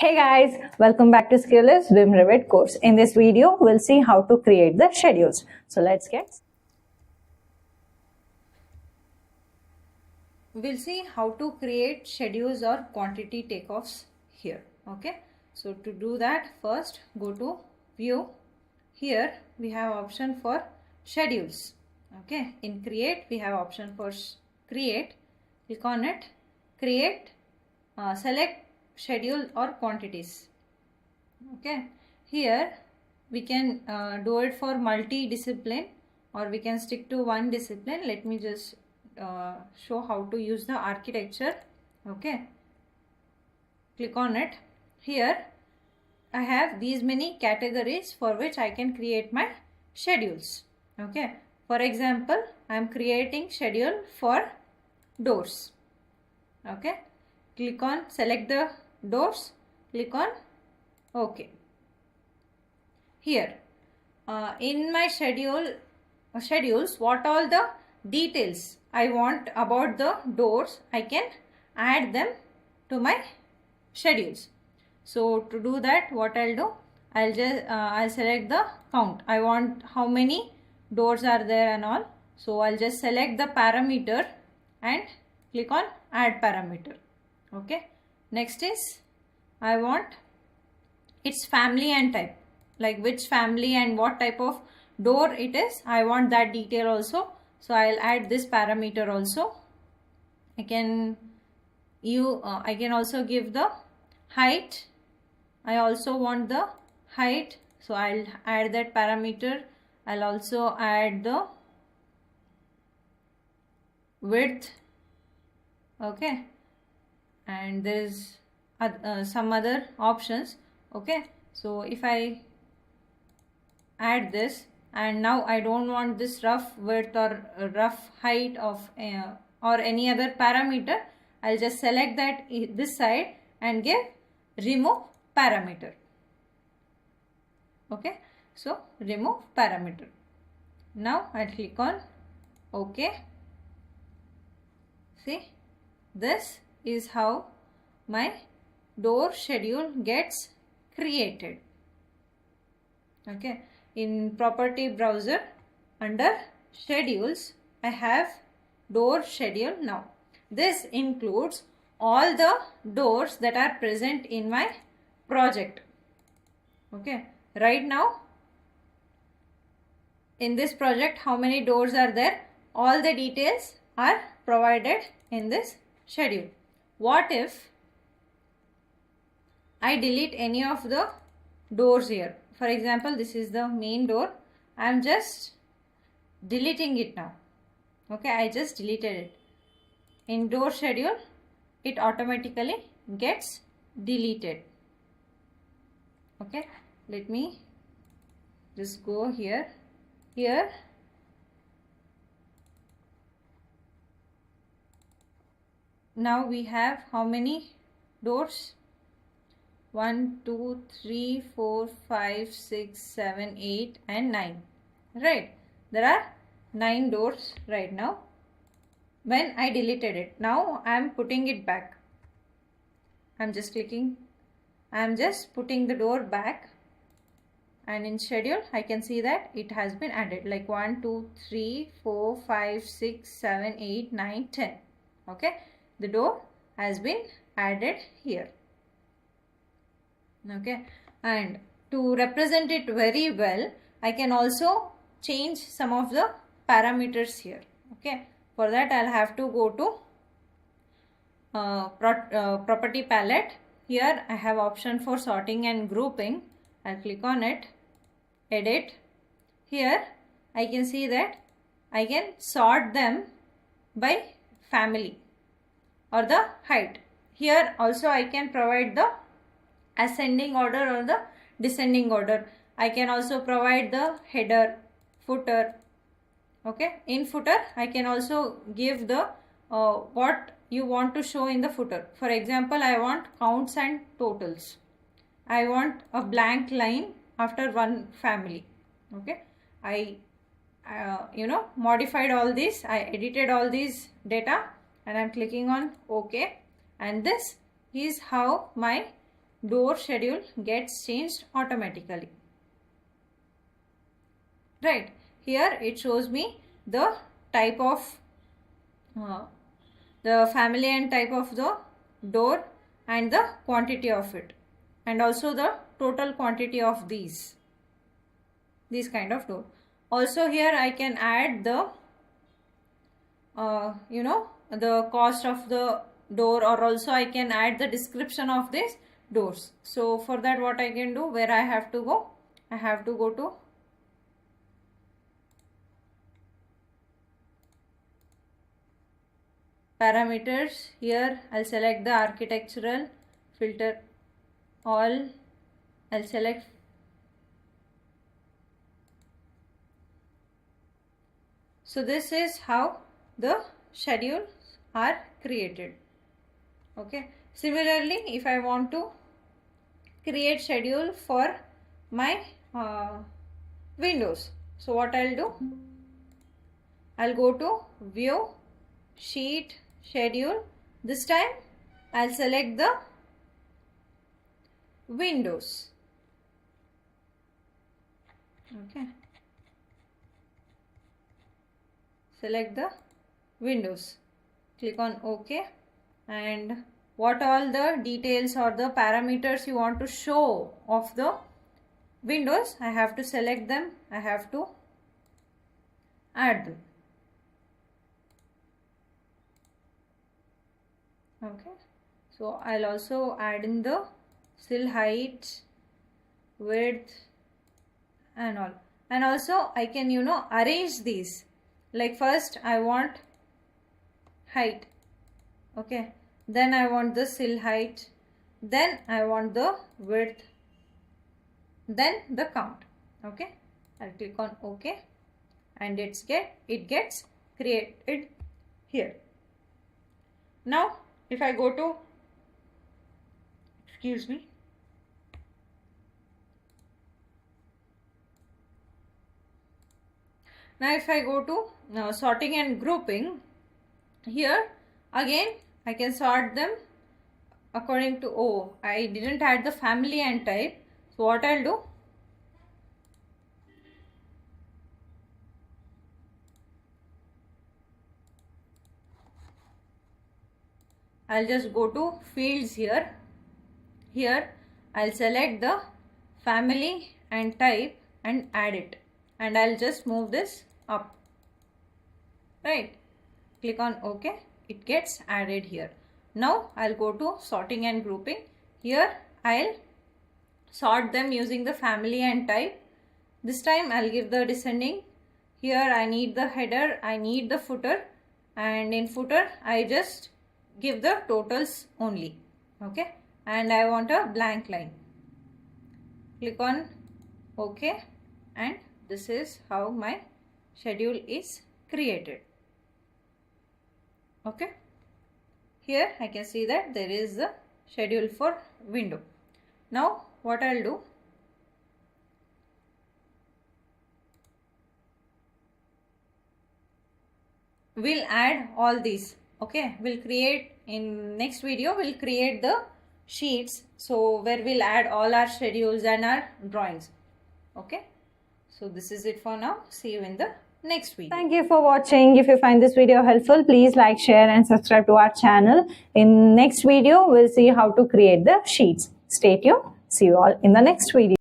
Hey guys, welcome back to Skillless Vim Revit course. In this video, we'll see how to create the schedules. So let's get. We'll see how to create schedules or quantity takeoffs here. Okay. So to do that, first go to View. Here we have option for schedules. Okay. In Create, we have option for Create. Click on it. Create. Select schedule or quantities. Okay, here we can do it for multi-discipline or we can stick to one discipline. Let me just show how to use the architecture. Okay, click on it. Here I have these many categories for which I can create my schedules. Okay, for example, I am creating schedule for doors. Okay, click on select the doors, click on OK. Here in my schedules, what all the details I want about the doors, I can add them to my schedules. So to do that, what I'll do, I'll select the count. I want how many doors are there and all. So I'll just select the parameter and click on add parameter. Okay. Next is I want its family and type, like which family and what type of door it is. I want that detail also. So I'll add this parameter also. I can also give the height. I also want the height. So I'll add that parameter. I'll also add the width. Okay. And there's some other options. Okay, so if I add this and now I don't want this rough width or rough height of or any other parameter, I'll just select that this side and give remove parameter. Okay, so remove parameter. Now I'll click on OK. See, this is how my door schedule gets created. Okay, in property browser under schedules, I have door schedule now. This includes all the doors that are present in my project. Okay, right now in this project, how many doors are there? All the details are provided in this schedule. What if I delete any of the doors here? For example, this is the main door. I am just deleting it now. Okay, I just deleted it. In door schedule, it automatically gets deleted. Okay, let me just go here. Here now we have how many doors? 1, 2, 3, 4, 5, 6, 7, 8 and 9. Right, there are 9 doors right now when I deleted it. Now I am putting it back. I'm just clicking. I am just putting the door back, and in schedule I can see that it has been added, like 1, 2, 3, 4, 5, 6, 7, 8, 9, 10. Okay, the door has been added here. Okay, and to represent it very well, I can also change some of the parameters here. Okay, for that I'll have to go to property palette. Here I have option for sorting and grouping. I'll click on it, edit. Here I can see that I can sort them by family or the height. Here also I can provide the ascending order or the descending order. I can also provide the header, footer. Okay, in footer I can also give the what you want to show in the footer. For example, I want counts and totals. I want a blank line after one family. Okay, I modified all this. I edited all these data and I'm clicking on OK, and this is how my door schedule gets changed automatically. Right, here it shows me the type of the family and type of the door and the quantity of it, and also the total quantity of these kind of door. Also here I can add the the cost of the door, or also I can add the description of these doors. So for that, what I can do, where I have to go, I have to go to parameters. Here I'll select the architectural, filter all, I'll select so this is how the schedules are created. Okay, similarly if I want to create schedule for my windows, so what I'll do, I'll go to view, sheet, schedule. This time I'll select the windows. Okay, select the windows, click on OK, and what all the details or the parameters you want to show of the windows, I have to select them, I have to add them. Okay, so I'll also add in the sill height, width and all, and also I can arrange these. Like first I want height, okay, then I want the sill height, then I want the width, then the count. Okay, I'll click on OK, and it gets created here. Now if I go to, excuse me, now if I go to sorting and grouping, here again I can sort them according to, I didn't add the family and type. So what I'll do, I'll just go to fields here. Here I'll select the family and type and add it, and I'll just move this up. Right, click on OK, it gets added here. Now I'll go to sorting and grouping. Here I'll sort them using the family and type. This time I'll give the descending. Here I need the header, I need the footer, and in footer I just give the totals only. Okay, and I want a blank line. Click on OK, and this is how my schedule is created. Okay, here I can see that there is the schedule for window. Now what I'll do, we'll add all these. Okay, we'll create in next video, we'll create the sheets, so where we'll add all our schedules and our drawings. Okay, so this is it for now. See you in the next video. Thank you for watching. If you find this video helpful, please like, share and subscribe to our channel. In next video, we'll see how to create the sheets. Stay tuned. See you all in the next video.